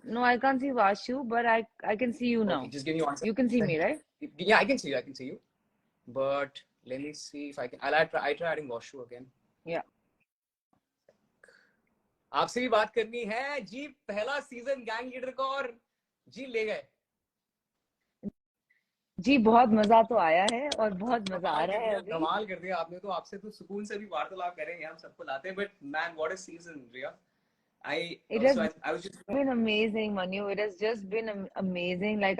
No, I can't see Vashu, but I can see you now. Okay, just give me 1 second. You can see me, right? Yeah, I can see you. I can see you. But let me see if I can. I try adding Washu again. Yeah. आपसे भी बात करनी है जी. पहला season gang leader को और जी ले गए जी. बहुत मजा तो आया है और बहुत मजा आ रहा है अभी. धमाल कर दिया आपने तो. आपसे तो सुकून से भी वार्तालाप करेंगे, हम सबको लाते हैं. But man, what a season, Riya. It has been amazing, Manu. It has just been amazing. Like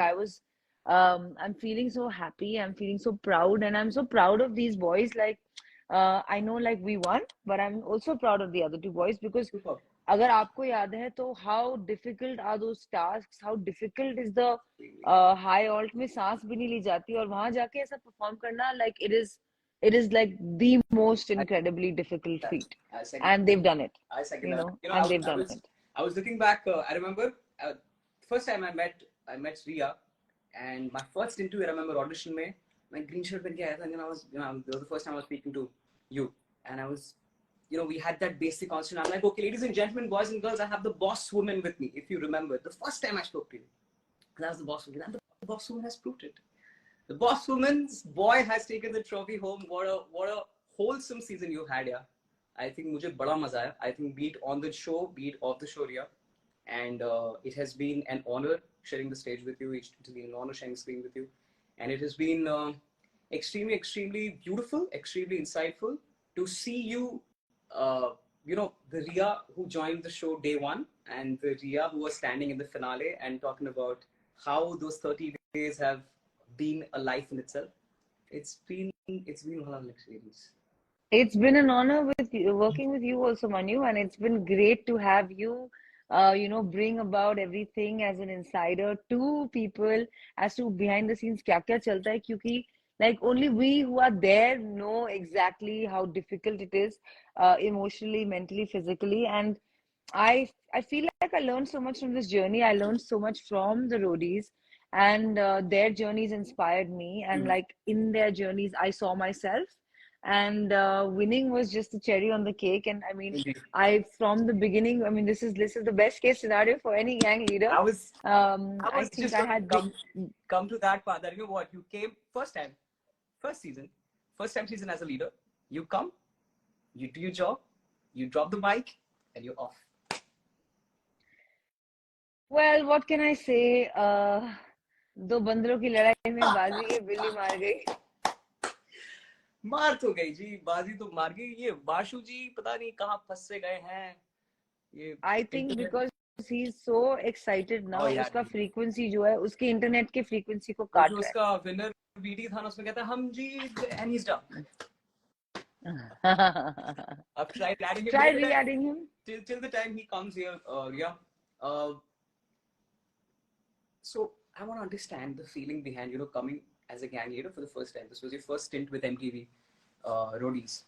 I'm feeling so happy. I'm feeling so proud, and I'm so proud of these boys. Like, I know, like we won, but I'm also proud of the other two boys because अगर आपको याद है तो how difficult are those tasks? How difficult is the high alt में सांस भी नहीं ली जाती और वहां जाके ऐसा perform करना, like it is like the most incredibly difficult feat, and they've done it. I second You that. know, You know, and they've done it. I was looking back. I remember first time I met Ria, and my first interview. I remember audition में मैं green shirt पहन के आया था, and then I was, you know, it was the first time I was speaking to you, and I was, you know, we had that basic constant. I'm like, okay, ladies and gentlemen, boys and girls, I have the boss woman with me. If you remember, the first time I spoke to you, that was the boss woman, and the boss woman has proved it. The boss woman's boy has taken the trophy home. What a wholesome season you had, yeah. I think मुझे बड़ा मजा आया. I think be it on the show, be it off the show, yeah. And it has been an honor sharing the stage with you. It has been an honor sharing the screen with you, and it has been extremely beautiful, extremely insightful to see you. You know, the Ria who joined the show day one, and the Ria who was standing in the finale and talking about how those 30 days have been a life in itself. It's been a lot of experience. It's been an honor with you, working with you also, Manu, and it's been great to have you, you know, bring about everything as an insider to people as to behind the scenes क्या क्या चलता है, क्योंकि like only we who are there know exactly how difficult it is, emotionally, mentally, physically, and I feel like I learned so much from this journey. I learned so much from the roadies, and their journeys inspired me, and like in their journeys, I saw myself, and winning was just the cherry on the cake. And I mean, I from the beginning, I mean, this is the best case scenario for any gang leader. I think just I had come to that part that, you know what, you came first time season as a leader. You come, you do your job, you drop the mic, and you're off. Well, what can I say? दो बंदरों की लड़ाई में बाजी ये बिल्ली मार गई. मार तो गई जी, बाजी तो मार गई. ये वाशु जी पता नहीं कहाँ फंस से गए हैं. ये I think because he's so excited now, उसका frequency जो है, उसके इंटरनेट के frequency को काट रहा है. उसका विनर वीडी था ना, उसमें कहता है हम जीत गए, and he's done. I've tried adding him. Try re-adding him till the time he comes here. Yeah. So I want to understand the feeling behind, you know, coming as a gang leader for the first time. This was your first stint with MTV, Roadies,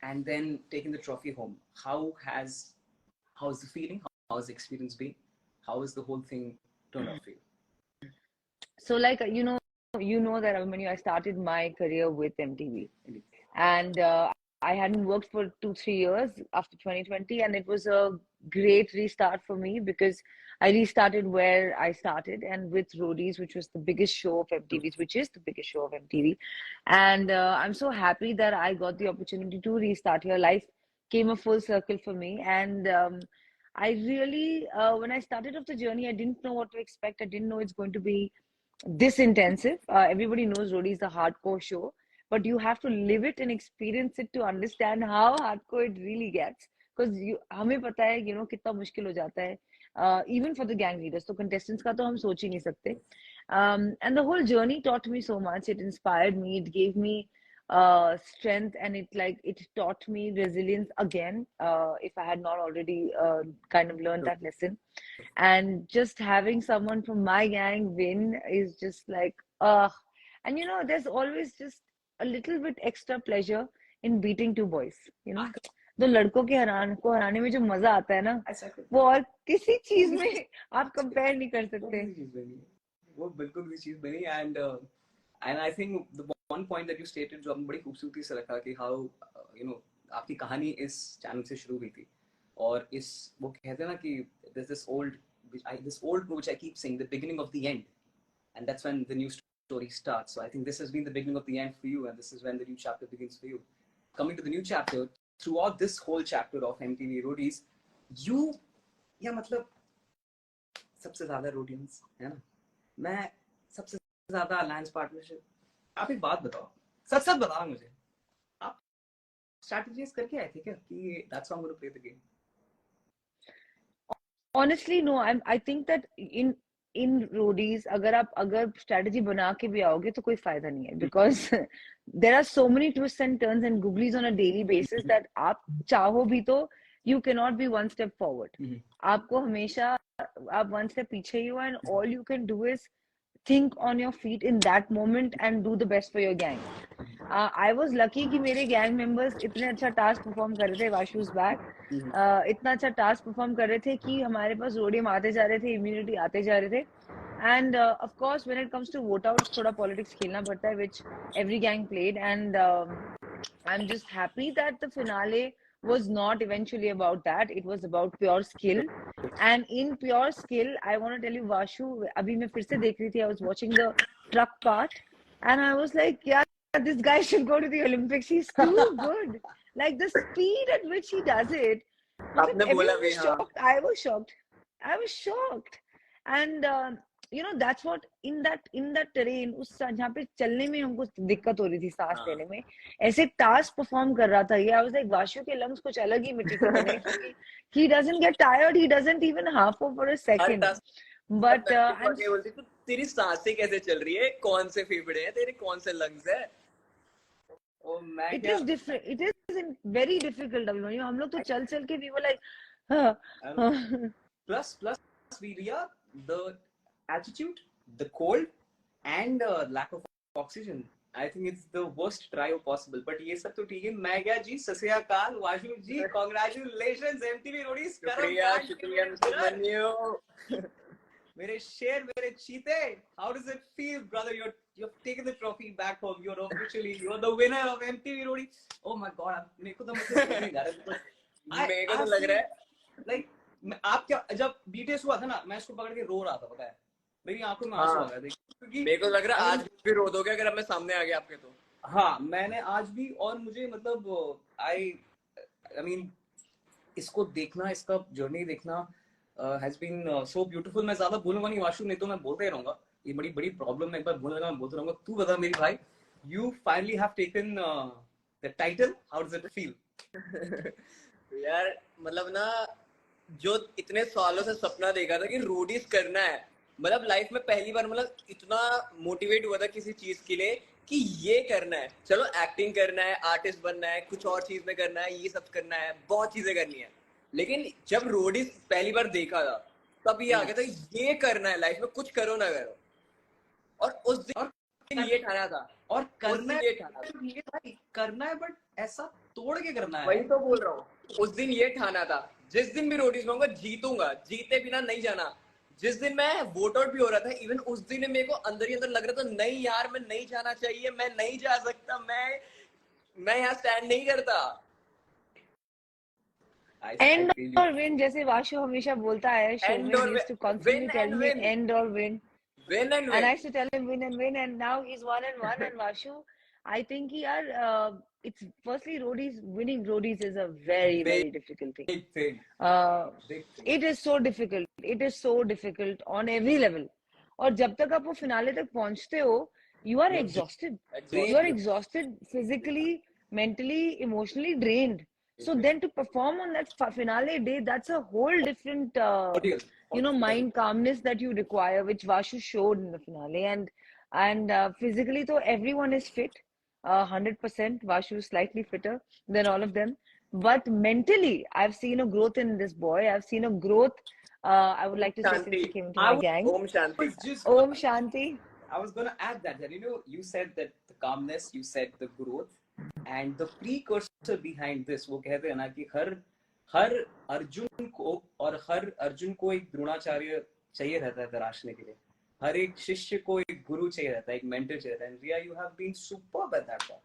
and then taking the trophy home. How's the feeling? How has the experience been? How is the whole thing turned out for you? So, like, you know that when I started my career with MTV, and I hadn't worked for 2-3 years after 2020, and it was a great restart for me because I restarted where I started, and with Roadies, which was the biggest show of MTV's, which is the biggest show of MTV. And I'm so happy that I got the opportunity to restart here. Life came a full circle for me. And I really, when I started off the journey, I didn't know what to expect. I didn't know it's going to be this intensive. Everybody knows Roadies is a hardcore show, but you have to live it and experience it to understand how hardcore it really gets. Because हमें पता है, you know, कितना मुश्किल हो जाता है. Even for the gang leaders, तो contestants का तो हम सोच ही नहीं सकते. And the whole journey taught me so much. It inspired me. It gave me strength, and it taught me resilience again. If I had not already kind of learned that lesson, and just having someone from my gang win is just like and you know, there's always just a little bit extra pleasure in beating two boys. You know, दो लड़कों के हराने में जो मजा आता है ना, वो और किसी चीज में आप कंपेयर नहीं कर सकते. वो बिल्कुल भी चीज बनी. And I think the one point that you stated जो आपने बड़ी खूबसूरती से रखा कि how you know आपकी कहानी इस चैनल से शुरू हुई थी, और इस वो कहते हैं ना कि there's this old this old quote which I keep saying, the beginning of the end, and that's when the new story starts. So I think this has been the beginning of the end for you, and this is when the new chapter begins for you. Coming to the new chapter, throughout this whole chapter of MTV Roadies, you, या मतलब सबसे ज़्यादा रोडियंस है ना, मैं सबसे ज़्यादा alliance partnership. आप एक बात बताओ, सच सच बताओ मुझे, आप स्ट्रैटेजीज करके आए थे क्या कि that's how I'm going to play the game? Honestly, no. I think that in roadies, अगर strategy बना के भी आओगे तो कोई फायदा नहीं है, because there are so many twists and turns and googlies on a daily basis that आप चाहो भी तो you cannot be one step forward. आपको हमेशा आप one step पीछे ही हो, and all you can do is think on your feet in that moment and do the best for your gang. I was lucky कि मेरे gang members इतने अच्छा task perform कर रहे थे. Vashu's back. इतना अच्छा टास्क परफॉर्म कर रहे थे कि हमारे पास रोडियम आते जा रहे थे, इम्यूनिटी आते जा रहे थे. And of course when it comes to vote outs थोड़ा पॉलिटिक्स खेलना पड़ता है, which every gang played. And I am just happy that the finale was not eventually about that. It was about pure skill. And in pure skill, I want to tell you, Vashu, abhi main fir se dekh rahi thi, I was watching the truck part and I was like, yeah, this guy should go to the Olympics. He's too good. Like the speed at which he does it. Everyone was shocked. I was shocked. I was shocked. And you know, that's what in that terrain, उस जहाँ पे चलने में हमको दिक्कत हो रही थी, सांस लेने में, ऐसे टास्क परफॉर्म कर रहा था ये. I was like, वाशु के लंग्स कुछ अलग ही मिट्टी के बने, क्योंकि he doesn't get tired, he doesn't even half for a second. But तेरी सांसें कैसे चल रही है, कौन से फेफड़े हैं तेरे, कौन से लंग्स है? It is different. It is very difficult. Abhimanyu, हम लोग तो चल के we were like, plus Virya, the altitude, the cold, and lack of oxygen. I think it's the worst trio possible. But ये सब तो ठीक है. मैं गया जी, सस्याकाल, वाशु जी, congratulations MTV Roadies Karm. शुक्रिया मिस्टर मन्यू. मेरे शेर, मेरे चीते, how does it feel, brother? You've taken the trophy back home. You're the winner of MTV Roadies. Oh my God, मेरे को तो मतलब नहीं आ रहा. मेरे को तो लग रहा है like आप क्या, जब BTS हुआ था ना, मैं इसको पकड़ के रो रहा था, पता है, मेरी आंखों में आंसू आ गए थे, क्योंकि मेरे को लग रहा है आज भी रो दोगे अगर अब मैं सामने आ गया आपके तो. हाँ, मैंने आज भी, और मुझे मतलब I mean इसको देखना, इसका जर्नी देखना has been so beautiful. मैं ज्यादा बोलूंगा नहीं वाशु, नहीं तो मैं बोलते ही रहूंगा. ये बड़ी प्रॉब्लम है, एक बार बोलने लगा मैं बोलते रहूंगा. तू बता मेरी भाई, you finally have taken the title. How does it feel? यार मतलब ना, जो इतने सालों से सपना देखा था कि रोडीज करना है, मतलब लाइफ में पहली बार मतलब इतना मोटिवेट हुआ था किसी चीज के लिए कि ये करना है. चलो एक्टिंग करना है, आर्टिस्ट बनना है, कुछ और चीज में करना है, ये सब करना है, बहुत चीजें करनी है. लेकिन जब रोडीज पहली बार देखा था तब ये आ गया था ये करना है लाइफ में, कुछ करो ना करो. और उस दिन ये ठाना था, और करना है, ये भाई करना है, बट ऐसा तोड़ के करना है. वही तो बोल रहा हूँ, उस दिन ये ठाना था, जिस दिन भी रोडीज में जीतूंगा, जीते बिना नहीं जाना. जिस दिन मैं वोट आउट भी हो रहा था, इवन उस दिन मेरे को अंदर ही अंदर लग रहा था नहीं यार, मैं नहीं जाना चाहिए, मैं नहीं जा सकता, मैं यहाँ स्टैंड नहीं करता. End or win, जैसे वाशु हमेशा बोलता है, show me used to constantly tell me end or win. Win and win. And I used to tell him win and win, and now he's 1-1. And Vashu, I think it's firstly Roadies, winning Roadies is a very difficult thing. Big thing. It is so difficult. It is so difficult on every level. और जब तक आप वो finale तक पहुंचते हो, you are exhausted. You are exhausted physically, mentally, emotionally drained. So then to perform on that finale day, that's a whole different, mind calmness that you require, which Vashu showed in the finale. And physically, though, everyone is fit, 100%. Vashu is slightly fitter than all of them. But mentally, I've seen a growth in this boy. I've seen a growth, I would like to say, since he came into my gang. Om Shanti. Om Shanti. I was going to add that, you said that the calmness, you said the growth. And the precursor behind this, वो कहते हैं ना कि हर अर्जुन को एक द्रोणाचार्य चाहिए रहता है तराशने के लिए. हर एक शिष्य को एक गुरु चाहिए रहता है, एक मेंटर चाहिए रहता है. And Riya, you have been superb at that part.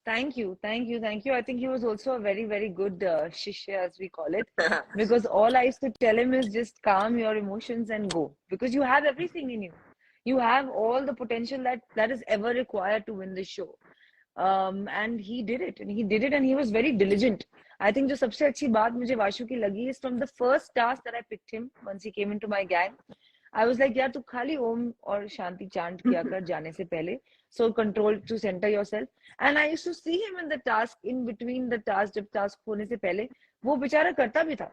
Thank you, thank you, thank you. I think he was also a very, very good shishya, as we call it, because all I used to tell him is just calm your emotions and go, because you have everything in you. You have all the potential that is ever required to win the show. And he did it, and he did it, and he was very diligent. I think जो सबसे अच्छी बात मुझे वाशु की लगी is from the first task that I picked him once he came into my gang. I was like, यार तू खाली ओम और शांति चांट किया कर जाने से पहले, so control to center yourself. And I used to see him in the task, in between the task, जब task होने से पहले वो बेचारा करता भी था.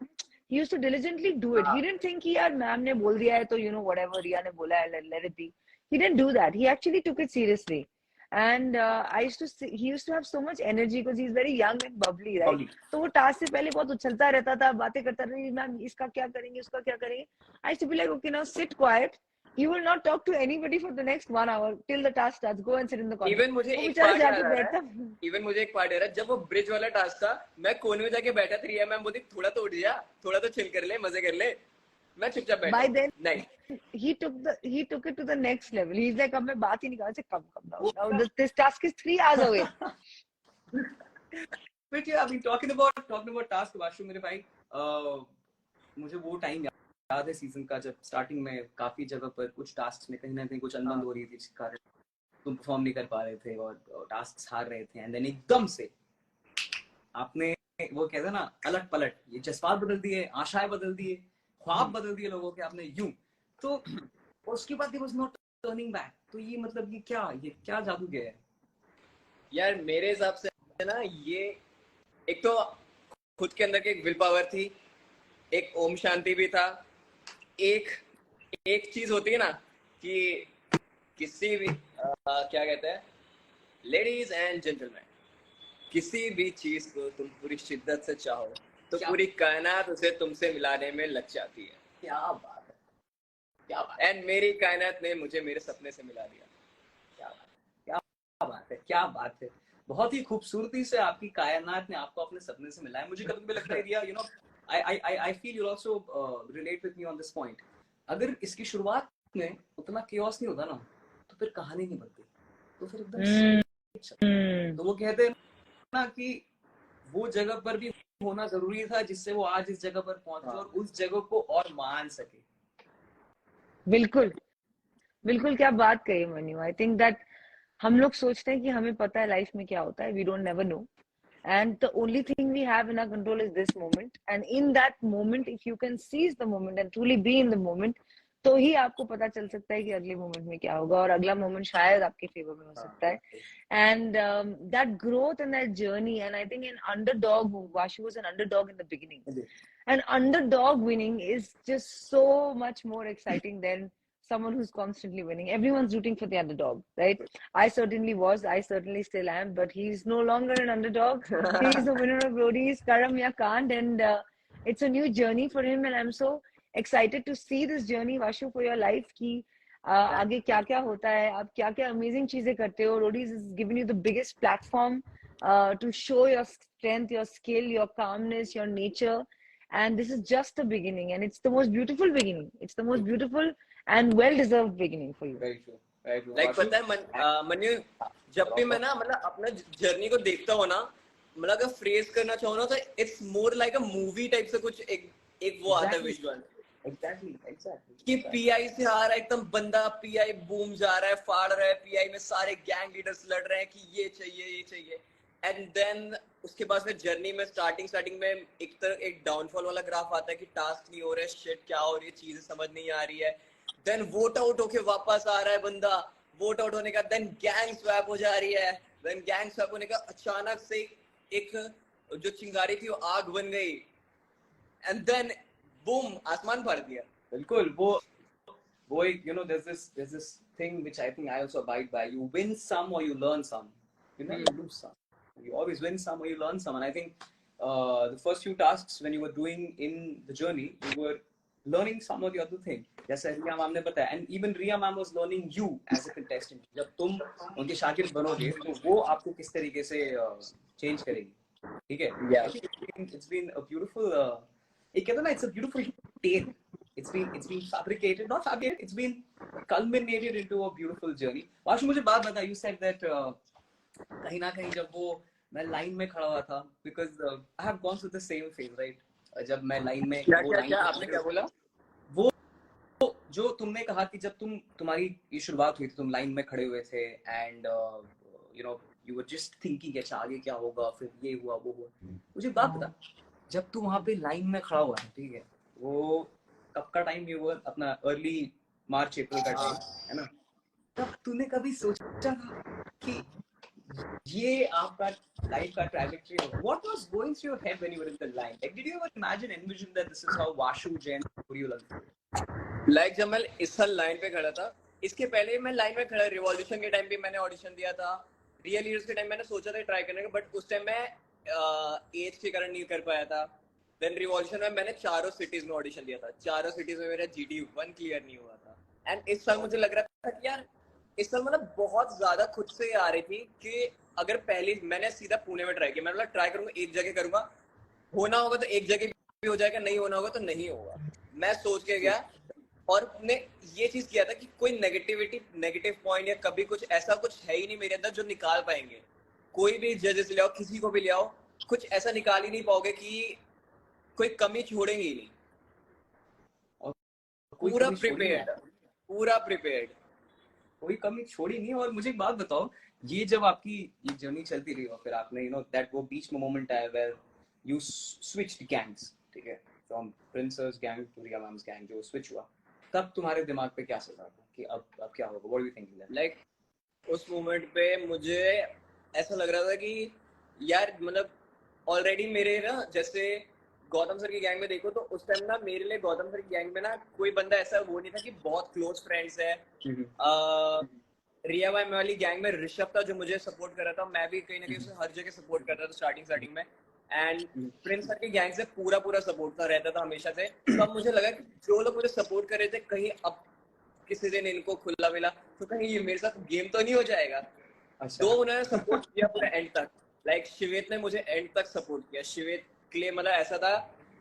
He used to diligently do it. He didn't think कि यार मैम ने बोल दिया है तो whatever रिया ने बोला है, let it be. He didn't do that. He actually took it seriously. And I used to see, he used to have so much energy because he's very young and bubbly, right? तो वो task से पहले बहुत उछलता रहता था, बातें करता रही, मैम इसका क्या करेंगे, उसका क्या करेंगे. I used to be like, okay, now sit quiet. You will not talk to anybody for the next 1 hour till the task starts. Go and sit in the corner. Even मुझे एक part याद आ रहा है. Even मुझे एक part याद आ रहा है, जब वो ब्रिज वाला टास्क था, मैं कोने में जाके बैठा था, रिया मैम बोलती थोड़ा तो उठ जा, थोड़ा तो चिल कर ले, मजे कर ले. मैं चुपचाप बैठा. By then, नहीं. he took it to the next level. He's like, अब मैं बात ही नहीं कर रहा, come now. This task is 3 hours away. But yeah, I mean, talking about task, Vashu मेरे भाई, मुझे वो टाइम याद है सीजन का, जब स्टार्टिंग में काफी जगह पर कुछ टास्क में कहीं ना कहीं कुछ अनबन हो रही थी, जिसके कारण तुम परफॉर्म नहीं कर पा रहे थे और टास्क हार रहे थे, एंड देन एकदम से आपने वो कहते हैं ना अलट पलट, ये जज्बात बदल दिए, आशाएं बदल दिए, ख्वाब बदल दिए लोगों के आपने यूं. तो उसके बाद there was no turning back. तो ये मतलब ये क्या जादू गया है यार मेरे हिसाब से ना, ये एक तो खुद के अंदर की एक विल पावर थी, एक ओम शांति भी था, एक चीज होती है ना कि किसी भी क्या कहते हैं, लेडीज एंड जेंटलमैन, किसी भी चीज को तुम पूरी शिद्दत से चाहो तो पूरी कायनात उसे तुमसे मिलाने में लग जाती है. क्या बात है, क्या बात. एंड मेरी कायनात ने मुझे मेरे सपने से मिला दिया. क्या बात है. बहुत ही खूबसूरती से आपकी कायनात ने आपको अपने सपने से मिलाया. मुझे कभी भी लगता है रिया, I feel you'll also relate with me on this point. अगर इसकी शुरुआत में उतना chaos नहीं होता ना, तो फिर कहानी नहीं बनती, तो फिर एकदम तो वो कहते हैं ना कि वो जगह पर भी होना जरूरी था जिससे वो आज इस जगह पर पहुंचे और उस जगह को और मान सके. बिल्कुल बिल्कुल, क्या बात कही मनु. आई थिंक दैट हम लोग सोचते हैं कि हमें पता है लाइफ में क्या होता है. We don't never know. And the only thing we have in our control is this moment. And in that moment, if you can seize the moment and truly be in the moment, तो ही आपको पता चल सकता है कि अगले moment में क्या होगा, और अगला मोमेंट शायद आपके फेवर में हो सकता है. And that growth and that journey, and I think an underdog, Vashu was an underdog in the beginning. And underdog winning is just so much more exciting than someone who's constantly winning. Everyone's rooting for the underdog, right? I certainly was. I certainly still am. But he's no longer an underdog. He's the winner of Roadies Karm, and it's a new journey for him. And I'm so excited to see this journey, Vashu, for your life. कि आगे क्या क्या होता है, आप क्या क्या amazing चीजें करते हो. Roadies is giving you the biggest platform to show your strength, your skill, your calmness, your nature. And this is just the beginning, and it's the most beautiful beginning. It's the most beautiful and well-deserved beginning for you. Very true, very true. Like पता है मनु, जब भी मैं ना मतलब अपना journey को देखता हूँ ना, मतलब अगर फ्रेज करना चाहूँ ना, तो it's more like a movie type से कुछ एक वो आता है विजुअल. Exactly. कि पीआई से आ रहा है एकदम बंदा, पीआई बूम जा रहा है, फाड़ रहा है, पीआई में सारे गैंग लीडर्स लड़ रहे हैं कि ये चाहिए. एंड देन उसके बाद फिर जर्नी में स्टार्टिंग में एक डाउनफॉल वाला ग्राफ आता है कि टास्क नहीं हो रहा है, शिट क्या हो रही है, चीजें समझ नहीं आ रही है. देन वोट आउट होके वापस आ रहा है बंदा, वोट आउट होने का देन गैंग स्वैप हो जा रही है. देन गैंग स्वैप होने का अचानक से एक जो चिंगारी थी वो आग बन गई, एंड देन बूम, आसमान भर दिया. बिल्कुल. वो एक there's this thing which I think I also abide by. You win some or you learn some. You never lose some. You always win some or you learn some. And I think the first few tasks when you were doing in the journey, you were learning some or the other thing. जैसे रिया ma'am ने बताया, and even Riya ma'am was learning you as a contestant. जब तुम उनके शागिर्द बनोगे तो वो आपको किस तरीके से change करेगी, ठीक है? Yeah. It's been a beautiful. एक कहते हैं ना, it's a beautiful tale. It's been fabricated, not fabricated. It's been culminated into a beautiful journey. Vashu मुझे बात बता. You said that कहीं ना कहीं जब वो मैं लाइन में खड़ा हुआ था, because I have gone through the same phase right, जब मैं लाइन में क्या वो क्या लाइन क्या पे आपने क्या बोला? वो जो तुमने कहा कि जब तुम्हारी ये शुरुआत हुई थी, तुम लाइन में खड़े हुए थे and you know you were just thinking अच्छा आगे क्या होगा, फिर ये हुआ वो हुआ। मुझे बात बता, जब तू वहां पे लाइन में खड़ा हुआ है, ठीक है, वो कब का टाइम, ये हुआ अपना अर्ली मार्च अप्रैल का टाइम है ना, तब तूने कभी सोचा था कि ये आपका लाइफ का ट्रैजेक्टरी होगा? What was going through your head when you were in the line? Like did you ever imagine envision that this is how Vashu Jain story will unfold? Like जब मैं इस साल लाइन पे खड़ा था, इसके पहले मैं लाइन में खड़ा, रिवॉल्यूशन के टाइम पे मैंने ऑडिशन दिया था, रियल लीडर्स के टाइम मैंने सोचा था ट्राई करने का, बट उस टाइम मैं एज के कारण नहीं कर पाया था। देन रिवॉल्यूशन में मैंने 4 सिटीज में ऑडिशन दिया था, 4 सिटीज में मेरा GT1 क्लियर नहीं हुआ था। एंड इस साल मुझे लग रहा था कि यार इस साल मतलब बहुत ज्यादा खुद से आ रही थी कि अगर पहली मैंने सीधा पुणे में ट्राई किया, मैं ट्राई करूंगा एक जगह करूंगा, होना होगा तो एक जगह भी हो जाएगा, नहीं होना होगा तो नहीं होगा। मैं सोच के गया और ने ये चीज किया था कि कोई नेगेटिव पॉइंट या कभी कुछ ऐसा कुछ है ही नहीं मेरे अंदर जो निकाल पाएंगे। कोई भी जजेस ले आओ, किसी को भी ले आओ, कुछ ऐसा निकाल ही नहीं पाओगे कि कोई कमी छोड़ेंगे ही नहीं। और कोई पूरा कमी छोड़ी नहीं, प्रिपेयर्ड, पूरा प्रिपेयर्ड। कोई कमी छोड़ी नहीं। और मुझे एक बात बताओ, ये जब आपकी ये जर्नी चलती रही और फिर आपने दैट वो बीच में मोमेंट आया वेयर यू स्विच्ड गैंग्स, ठीक है, from princess gang to Riya ma'am's gang, जो स्विच हुआ, तब तुम्हारे दिमाग पे क्या चल रहा था कि अब क्या होगा? What are you thinking that? Like उस मोमेंट पे मुझे ऐसा लग रहा था कि यार मतलब ऑलरेडी मेरे ना, जैसे गौतम सर की गैंग में देखो तो उस टाइम ना मेरे लिए गौतम सर की गैंग में ना कोई बंदा ऐसा वो नहीं था कि बहुत क्लोज फ्रेंड्स है। रिया मैम वाली गैंग में ऋषभ था जो मुझे सपोर्ट कर रहा था, मैं भी कहीं ना कहीं उसे हर जगह सपोर्ट करता था स्टार्टिंग में। एंड प्रिंस सर की गैंग से पूरा सपोर्ट था, रहता था हमेशा से। तब मुझे लगा कि जो लोग मुझे सपोर्ट कर रहे थे, कहीं अब किसी दिन इनको खुला मिला तो कहीं ये मेरे साथ गेम तो नहीं हो जाएगा। अच्छा। तो उन्होंने सपोर्ट किया पूरे एंड तक। लाइक शिवेत ने मुझे एंड तक सपोर्ट किया। शिवेत के लिए मतलब ऐसा था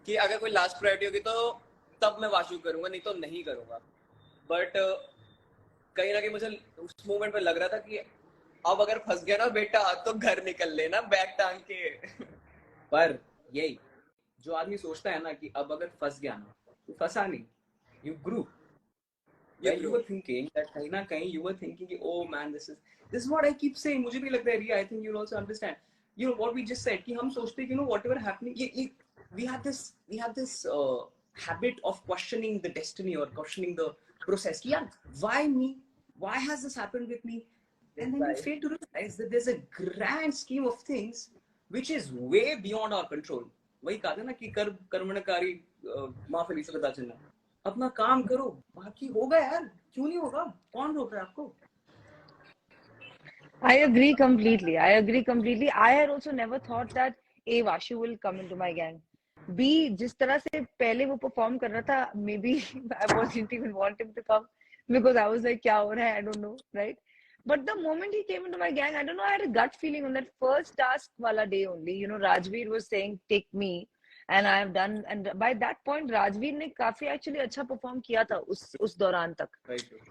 कि अगर कोई लास्ट प्रायोरिटी होगी तो तब मैं वाशु करूंगा, नहीं तो नहीं करूंगा। बट कहीं ना कहीं मुझे उस मोमेंट पे लग रहा था कि अब अगर फंस गया ना बेटा तो घर निकल लेना बैग टांग के। पर यही जो आदमी सोचता है ना कि अब अगर फंस गया ना, तो फंसा नहीं, you grew. When you were thinking that कहीं ना कहीं you were thinking कि oh man this is what I keep saying, मुझे भी लगता है Riya, I think you'll also understand, what we just said, कि हम सोचते हैं कि whatever happening, ये we have this habit of questioning the destiny or questioning the process, कि यार why me, why has this happened with me, and then we fail to realize that there's a grand scheme of things which is way beyond our control। वही कहा था ना कि कर्मणकारी माँ फली से पता चलना, अपना काम करो, बाकी होगा यार, क्यों नहीं होगा, कौन रोक रहा है आपको? I agree completely. I agree completely. I had also never thought that A Vashu will come into my gang. B जिस तरह से पहले वो perform कर रहा था, maybe I wasn't even want him to come because I was like क्या हो रहा है, I don't know, right? But the moment he came into my gang, I don't know, I had a gut feeling on that first task wala day only. Rajveer was saying take me, and I have done. And by that point, Rajveer ने काफी actually अच्छा perform किया था उस दौरान तक,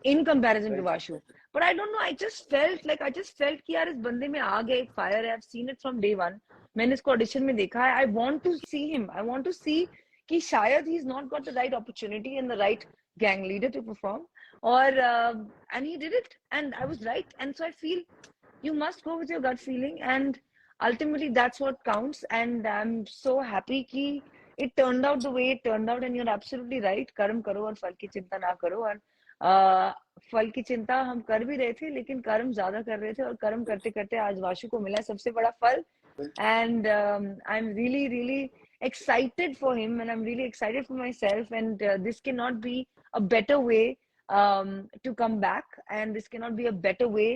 in comparison to Vashu. But I don't know, I just felt कि यार इस बंदे में आ गया एक फायर है। I've seen it from day one. मैंने इसको ऑडिशन में देखा है। I want to see him. I want to see कि शायद he's not got the right opportunity and the right gang leader to perform. And he did it, and I was right. And so I feel you must go with your gut feeling, and ultimately that's what counts. And I'm so happy कि it turned out the way it turned out. And you're absolutely right. कर्म करो और फल की चिंता ना करो। और फल की चिंता हम कर भी रहे थे, लेकिन कर्म ज्यादा कर रहे थे, और कर्म करते करते आज वाशु को मिला सबसे बड़ा फल। And I'm really excited for him, and I'm really excited for myself. And this cannot be a better way to come back, and this cannot be a better way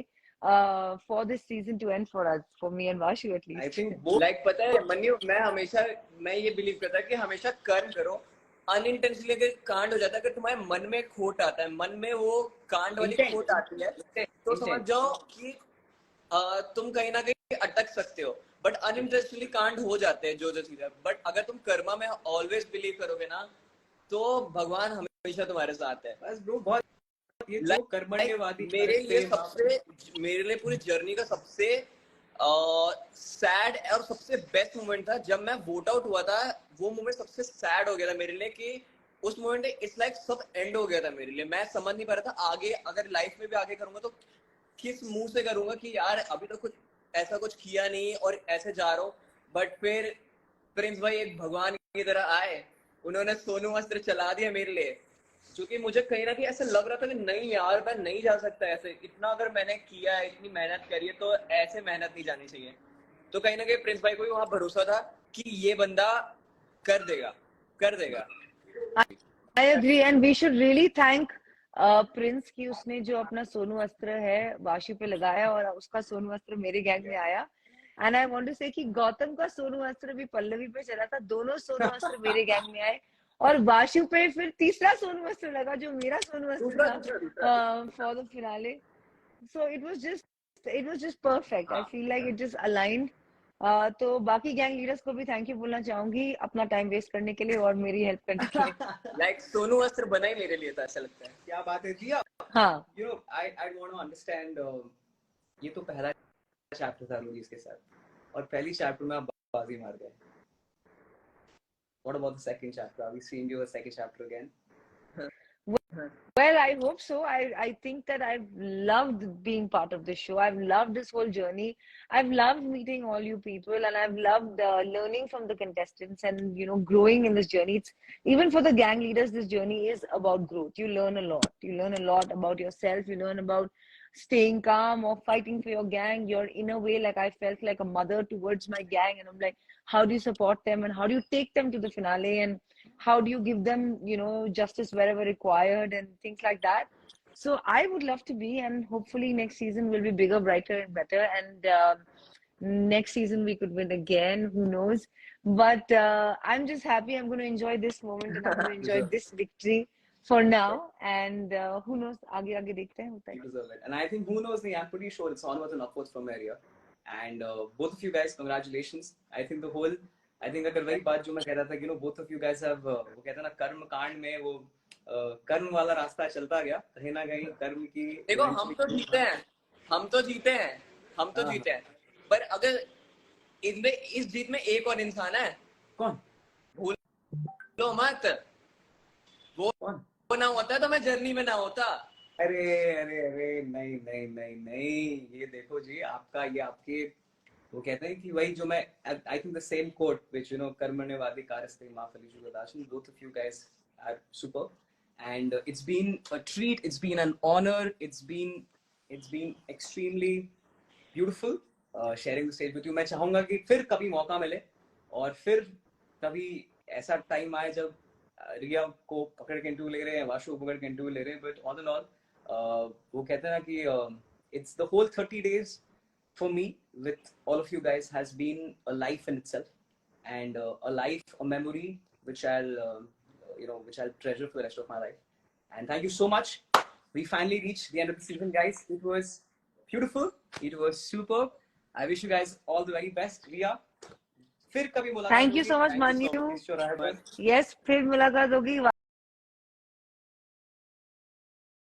for this season to end for us, for me and Vashu at least. I think like पता है मन्यू, मैं ये believe करता कि हमेशा कर्म करो। Unintentionally अगर कांड हो जाता है, अगर तुम्हारे मन में खोट आता है, मन में वो कांड वाली खोट आती है, तो समझ जाओ कि तुम कहीं ना कहीं अटक सकते हो। बट अनइंटेंशनली कांड हो जाते हैं जो चीजें। बट अगर तुम कर्मा में ऑलवेज बिलीव करोगे ना, तो भगवान हमेशा तुम्हारे साथ है। बस ब्रो, बहुत ये जो कर्मण्यवादी मेरे लिए पूरी जर्नी का सबसे सैड और सबसे बेस्ट मोमेंट था जब मैं वोट आउट हुआ था। वो मोमेंट सबसे सैड हो गया था मेरे लिए कि उस मोमेंट में इट्स लाइक सब एंड हो गया था मेरे लिए। मैं समझ नहीं पा रहा था आगे अगर लाइफ में भी आगे करूंगा तो किस मुंह से करूंगा कि यार अभी तो कुछ ऐसा कुछ किया नहीं और ऐसे जा रहा हूँ। बट फिर प्रिंस भाई एक भगवान की तरह आए, उन्होंने सोनू वस्त्र चला दिया मेरे लिए, जो कि मुझे कहीं ना कहीं ऐसा लग रहा था कि नहीं यार मैं नहीं जा सकता ऐसे। इतना अगर मैंने किया है, इतनी मेहनत करी है तो ऐसे मेहनत नहीं जानी चाहिए। तो कहीं ना कहीं प्रिंस भाई को भी वहां भरोसा था कि ये बंदा कर देगा, कर देगा। I agree, and we should really thank Prince की उसने जो अपना सोनू अस्त्र है वाशु पे लगाया और उसका सोनू अस्त्र मेरे गैंग में आया। एंड आई वांट टू से कि गौतम का सोनू अस्त्र भी पल्लवी पे चला था, दोनों सोनू अस्त्र मेरे गैंग में आए और वाशु पे फिर तीसरा सोनू अस्त्र लगा जो मेरा सोनू अस्त्र था for the finale. So it was just perfect. I feel like it just aligned. तो बाकी गैंग लीडर्स को भी थैंक यू बोलना चाहूंगी अपना टाइम वेस्ट करने के लिए और मेरी हेल्प करने के लिए। लाइक सोनू वस्त्र बना ही मेरे लिए था, ऐसा लगता है। क्या बात है जिया। हाँ, You know, I want to understand. ये तो पहला चैप्टर था रोडीज के साथ और पहली चैप्टर में आप बाजी मार गए। What about the second chapter? Are we seeing you a second chapter again? well, I hope so. I think that I've loved being part of this show. I've loved this whole journey. I've loved meeting all you people, and I've loved learning from the contestants and growing in this journey. It's even for the gang leaders. This journey is about growth. You learn a lot. You learn a lot about yourself. You learn about staying calm or fighting for your gang. You're in a way like I felt like a mother towards my gang, and I'm like, how do you support them and how do you take them to the finale and how do you give them justice wherever required and things like that. So I would love to be, and hopefully next season will be bigger, brighter and better, and next season we could win again, who knows. But I'm just happy. I'm going to enjoy this moment and I'm going to enjoy this victory for now, and who knows, आगे आगे देखते हैं होता है. You deserve it. And I think who knows, I'm pretty sure it's onwards and upwards from area. And both of you guys, congratulations. I think अगर वही बात जो मैं कह रहा था कि both of you guys have वो कहते हैं ना कर्म कांड में वो कर्म वाला रास्ता चलता गया कहीं ना कहीं कर्म की। देखो हम तो जीते हैं, हम तो जीते हैं, हम तो जीते हैं, पर अगर इनमें इस जीत में एक और इंसान है। कौन? भूलो मत, वो ना होता तो मैं जर्नी में ना होता। अरे अरे अरे नहीं नहीं नहीं नहीं, ये देखो जी आपका ये आपके वो कहते हैं कि वही जो मैं I think the same quote which कर्मण्यवादी कारस्ते मा फलीषु गदाशन। Both of you guys are super and it's been a treat, it's been an honor, it's been extremely beautiful sharing the stage with you. मैं चाहूंगा कि फिर कभी मौका मिले और फिर कभी ऐसा टाइम आए जब रिया को पकड़ के इंटरव्यू ले रहे हैं, वाशु को पकड़ के इंटरव्यू ले रहे हैं, बट ऑल इन ऑल वो कहते हैं ना कि it's the whole 30 days for me with all of you guys has been a life in itself and a life, a memory which I'll treasure for the rest of my life. And thank you so much. We finally reached the end of the season, guys. It was beautiful. It was superb. I wish you guys all the very best. Ria, फिर कभी मुलाकात Thank you होगी. so much, Thank you so Manu. much. Sure, I have. Yes, फिर मुलाकात होगी.